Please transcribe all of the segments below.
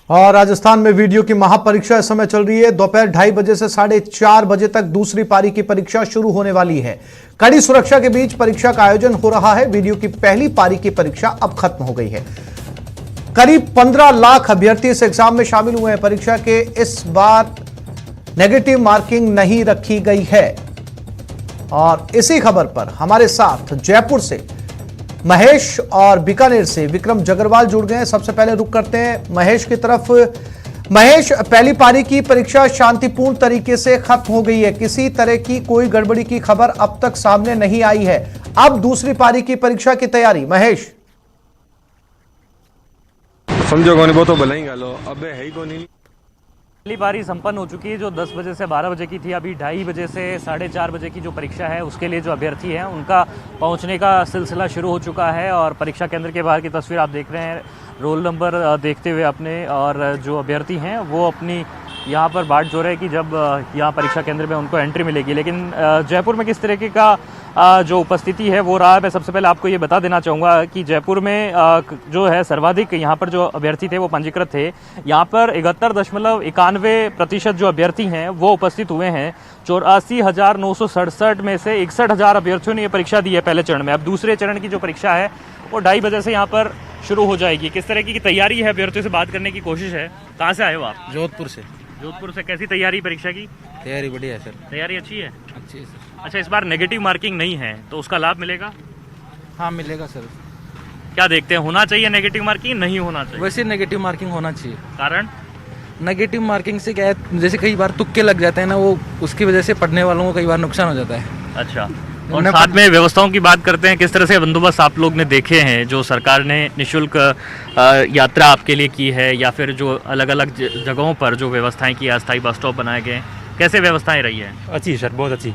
और राजस्थान में वीडियो की महापरीक्षा इस समय चल रही है। दोपहर 2:30 बजे से 4:30 बजे तक दूसरी पारी की परीक्षा शुरू होने वाली है। कड़ी सुरक्षा के बीच परीक्षा का आयोजन हो रहा है। वीडियो की पहली पारी की परीक्षा अब खत्म हो गई है। करीब 15 लाख अभ्यर्थी इस एग्जाम में शामिल हुए हैं। परीक्षा के इस बार नेगेटिव मार्किंग नहीं रखी गई है। और इसी खबर पर हमारे साथ जयपुर से महेश और बीकानेर से विक्रम जगरवाल जुड़ गए हैं। सबसे पहले रुक करते हैं महेश की तरफ। महेश, पहली पारी की परीक्षा शांतिपूर्ण तरीके से खत्म हो गई है। किसी तरह की कोई गड़बड़ी की खबर अब तक सामने नहीं आई है। अब दूसरी पारी की परीक्षा की तैयारी। महेश, समझो कौन वो तो भला ही गालो अबे है ही कौन नहीं। पहली पारी संपन्न हो चुकी है जो 10 बजे से 12 बजे की थी। अभी 2:30 बजे से 4:30 बजे की जो परीक्षा है उसके लिए जो अभ्यर्थी हैं उनका पहुंचने का सिलसिला शुरू हो चुका है। और परीक्षा केंद्र के बाहर की तस्वीर आप देख रहे हैं, रोल नंबर देखते हुए अपने, और जो अभ्यर्थी हैं वो अपनी यहाँ पर बाट जो रहे कि जब यहाँ परीक्षा केंद्र में उनको एंट्री मिलेगी। लेकिन जयपुर में किस तरीके का जो उपस्थिति है वो रहा है, मैं सबसे पहले आपको ये बता देना चाहूँगा कि जयपुर में जो है सर्वाधिक यहाँ पर जो अभ्यर्थी थे वो पंजीकृत थे। यहाँ पर 71.91% जो अभ्यर्थी हैं वो उपस्थित हुए हैं। 84,967 में से 61,000 अभ्यर्थियों ने ये परीक्षा दी है पहले चरण में। अब दूसरे चरण की जो परीक्षा है वो 2:30 बजे से यहाँ पर शुरू हो जाएगी। किस तरह की तैयारी है, अभ्यर्थियों से बात करने की कोशिश है। कहाँ से आए हो आप? जोधपुर से। जोधपुर से। कैसी तैयारी परीक्षा की? तैयारी बढ़िया है सर। तैयारी अच्छी है? अच्छी है सर। अच्छा, इस बार नेगेटिव मार्किंग नहीं है तो उसका लाभ मिलेगा? हाँ मिलेगा सर। क्या देखते हैं, होना चाहिए नेगेटिव मार्किंग, नहीं होना चाहिए? वैसे नेगेटिव मार्किंग होना चाहिए। कारण? नेगेटिव मार्किंग से क्या है, जैसे कई बार तुक्के लग जाते हैं ना, वो उसकी वजह से पढ़ने वालों को कई बार नुकसान हो जाता है। अच्छा, और साथ में व्यवस्थाओं की बात करते हैं। किस तरह से बंदोबस्त आप लोग ने देखे हैं जो सरकार ने निःशुल्क यात्रा आपके लिए की है, या फिर जो अलग अलग जगहों पर जो व्यवस्थाएं की, अस्थायी बस स्टॉप बनाए गए, कैसे व्यवस्थाएं रही है? अच्छी सर, बहुत अच्छी।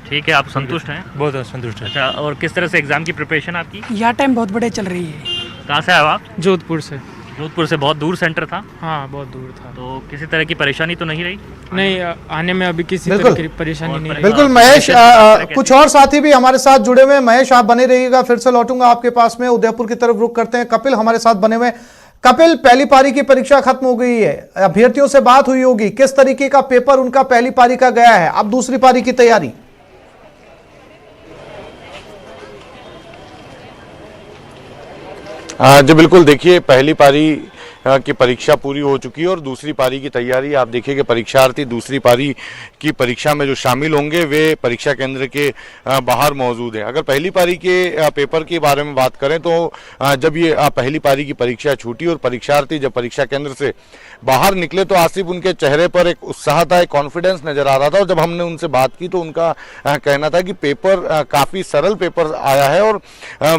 ठीक है, आप संतुष्ट हैं? बहुत संतुष्ट है। अच्छा, और किस तरह से एग्जाम की प्रिपरेशन आपकी? यह टाइम बहुत बढ़िया चल रही है। कहाँ से आए हो आप? जोधपुर से। जोधपुर से। बहुत दूर सेंटर था? हाँ बहुत दूर था। तो किसी तरह की परेशानी तो नहीं रही? नहीं, आने में अभी किसी तरह की परेशानी नहीं रही। बिल्कुल महेश, कुछ और साथी भी हमारे साथ जुड़े हुए हैं। महेश, आप बने रहिएगा, फिर से लौटूंगा आपके पास में। उदयपुर की तरफ रुख करते हैं। कपिल हमारे साथ बने हुए। कपिल, पहली पारी की परीक्षा खत्म हो गई है, अभ्यर्थियों से बात हुई होगी, किस तरीके का पेपर उनका पहली पारी का गया है, अब दूसरी पारी की तैयारी? जी बिल्कुल, देखिए पहली पारी की परीक्षा पूरी हो चुकी है और दूसरी पारी की तैयारी आप देखिए कि परीक्षार्थी दूसरी पारी की परीक्षा में जो शामिल होंगे वे परीक्षा केंद्र के बाहर मौजूद हैं। अगर पहली पारी के पेपर के बारे में बात करें तो जब ये पहली पारी की परीक्षा छूटी और परीक्षार्थी जब परीक्षा केंद्र से बाहर निकले तो आसिफ उनके चेहरे पर एक उत्साह था, एक कॉन्फिडेंस नजर आ रहा था। और जब हमने उनसे बात की तो उनका कहना था कि पेपर काफ़ी सरल पेपर आया है और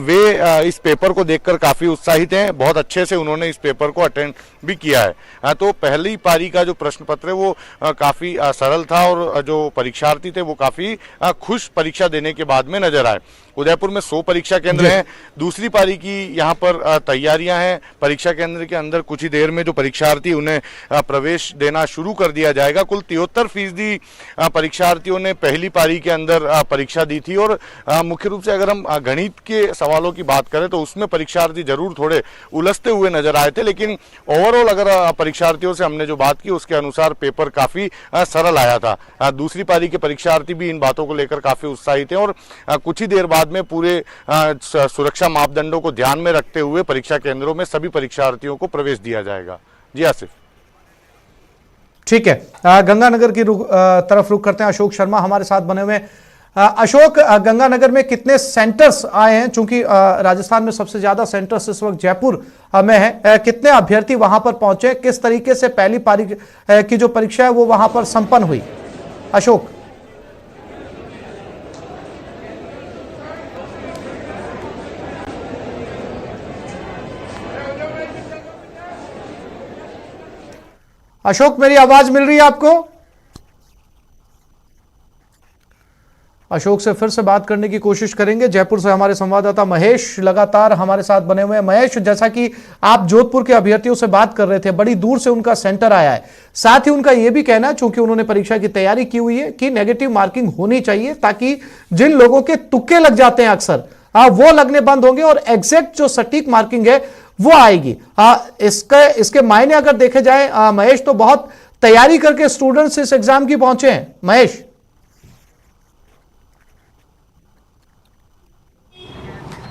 वे इस पेपर को देखकर काफ़ी उत्साहित हैं। बहुत अच्छे से उन्होंने इस पेपर को अटेंड भी किया है। तो पहली पारी का जो प्रश्न पत्र है वो काफ़ी सरल था और जो परीक्षार्थी थे वो काफ़ी खुश परीक्षा देने के बाद में नजर आए। उदयपुर में 100 परीक्षा केंद्र हैं। दूसरी पारी की यहाँ पर तैयारियां हैं। परीक्षा केंद्र के अंदर कुछ ही देर में जो परीक्षार्थी उन्हें प्रवेश देना शुरू कर दिया जाएगा। कुल 73% परीक्षार्थियों ने पहली पारी के अंदर परीक्षा दी थी। और मुख्य रूप से अगर हम गणित के सवालों की बात करें तो उसमें परीक्षार्थी जरूर थोड़े उलझते हुए नजर आए थे, लेकिन ओवरऑल अगर परीक्षार्थियों से हमने जो बात की उसके अनुसार पेपर काफी सरल आया था। दूसरी पारी के परीक्षार्थी भी इन बातों को लेकर काफी उत्साहित हैं और कुछ ही देर बाद में पूरे सुरक्षा मापदंडों को ध्यान में रखते हुए परीक्षा केंद्रों में सभी परीक्षार्थियों को प्रवेश दिया जाएगा। जी आसिफ। ठीक है, गंगानगर की तरफ रुख करते हैं। अशोक शर्मा हमारे साथ बने हुए। अशोक, गंगानगर में कितने सेंटर्स आए हैं? चूंकि राजस्थान में सबसे ज्यादा सेंटर्स इस वक्त जयपुर में है, कितने अभ्यर्थी वहां पर पहुंचे? किस तरीके से पहली पारी की जो परीक्षा है वो वहां पर संपन्न हुई? अशोक। अशोक, मेरी आवाज मिल रही है आपको? अशोक से फिर से बात करने की कोशिश करेंगे। जयपुर से हमारे संवाददाता महेश लगातार हमारे साथ बने हुए हैं। महेश, जैसा कि आप जोधपुर के अभ्यर्थियों से बात कर रहे थे, बड़ी दूर से उनका सेंटर आया है, साथ ही उनका यह भी कहना है, चूंकि उन्होंने परीक्षा की तैयारी की हुई है, कि नेगेटिव मार्किंग होनी चाहिए ताकि जिन लोगों के तुक्के लग जाते हैं अक्सर वो लगने बंद होंगे और एग्जैक्ट जो सटीक मार्किंग है वो आएगी। इसके मायने अगर देखे जाए महेश, तो बहुत तैयारी करके स्टूडेंट्स इस एग्जाम की पहुंचे हैं। महेश,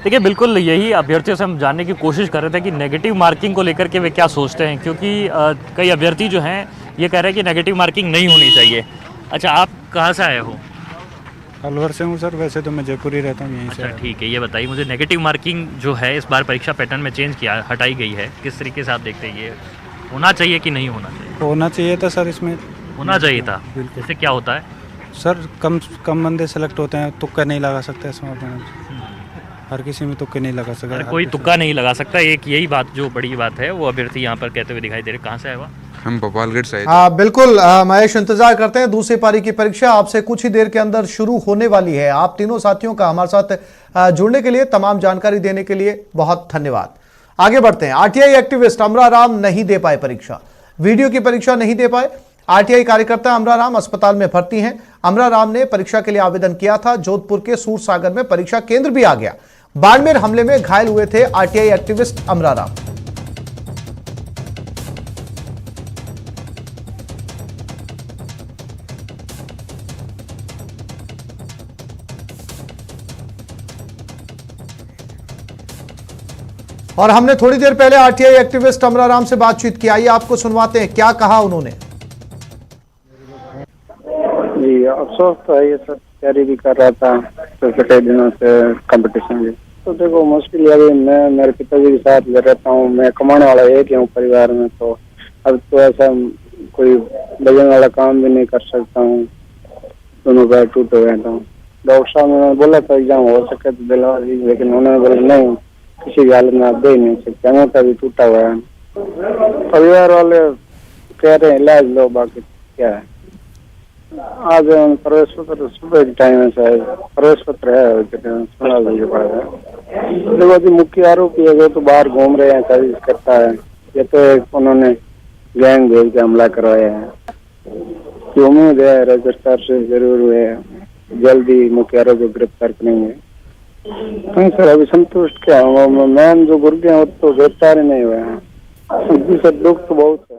देखिए बिल्कुल यही अभ्यर्थियों से हम जानने की कोशिश कर रहे थे कि नेगेटिव मार्किंग को लेकर के वे क्या सोचते हैं, क्योंकि कई अभ्यर्थी जो हैं ये कह रहे हैं कि नेगेटिव मार्किंग नहीं होनी चाहिए। अच्छा, आप कहाँ से आए हो? अलवर से हूँ सर, वैसे तो मैं जयपुर ही रहता हूँ यहीं से। अच्छा ठीक है, ये बताइए मुझे, नेगेटिव मार्किंग जो है इस बार परीक्षा पैटर्न में चेंज किया, हटाई गई है, किस तरीके से आप देखते हैं, ये होना चाहिए कि नहीं होना चाहिए? होना चाहिए था सर, इसमें होना चाहिए था। इससे क्या होता है सर? कम बंदे सेलेक्ट होते हैं, तुक्का नहीं लगा सकते इसमें, हर किसी में तुक्के नहीं लगा सकता। कोई तुक्का नहीं लगा सकता, एक यही बात जो बड़ी बात है वो अभ्यर्थी यहाँ पर कहते हुए दिखाई दे रहे। कहाँ से आए हुआ? हम भोपालगढ़ से बिल्कुल महेश, इंतजार करते हैं दूसरी पारी की परीक्षा आपसे कुछ ही देर के अंदर शुरू होने वाली है। आप तीनों साथियों का हमारे साथ जुड़ने के लिए, तमाम जानकारी देने के लिए बहुत धन्यवाद। आगे बढ़ते हैं। आरटीआई एक्टिविस्ट अमरा राम नहीं दे पाए परीक्षा, वीडियो की परीक्षा नहीं दे पाए। आरटीआई कार्यकर्ता अमरा राम अस्पताल में भर्ती हैं। अमरा राम ने परीक्षा के लिए आवेदन किया था। जोधपुर के सूरसागर में परीक्षा केंद्र भी आ गया। बाड़मेर हमले में घायल हुए थे आरटीआई एक्टिविस्ट अमरा राम। और हमने थोड़ी देर पहले आरटीआई एक्टिविस्ट अमरा राम से बातचीत की, आइए आपको सुनवाते हैं क्या कहा उन्होंने। जी अफसोस तो है ये सर, तैयारी भी कर रहा था पिछले कई दिनों से कंपटीशन की। तो देखो मुश्किल है, अभी मैं मेरे पिताजी के साथ घर रहता हूँ, मैं कमाने वाला एक ही हूँ परिवार में, तो अब तो ऐसा कोई बजन वाला काम भी नहीं कर सकता हूँ, दोनों पैर टूटे हुए हैं। तो डॉक्टर साहब ने बोला था एग्जाम हो सके तो दिलवा दीजिए, लेकिन उन्होंने बोला नहीं, किसी भी हालत में आप दे नहीं सकते, अंगूठा भी टूटा हुआ है। परिवार वाले कह रहे हैं इलाज लो, बाकी क्या है। आज प्रवेश पत्र सुबह के टाइम है शायद, प्रवेश पत्र है सुना दीजिए पड़ेगा। देखो जी, मुख्य आरोपी है वो तो बाहर घूम रहे हैं, सर्विस करता है, ये तो उन्होंने गैंग भेज के हमला करवाया है। जो उम्मीद है राज्य सरकार से जरूर हुए जल्दी मुख्य आरोपी गिरफ्तार करेंगे। नहीं सर, अभी संतुष्ट क्या हूँ, मैम जो गुर्गे हैं वो तो गिरफ्तार ही नहीं हुए हैं। सर दुख तो बहुत है।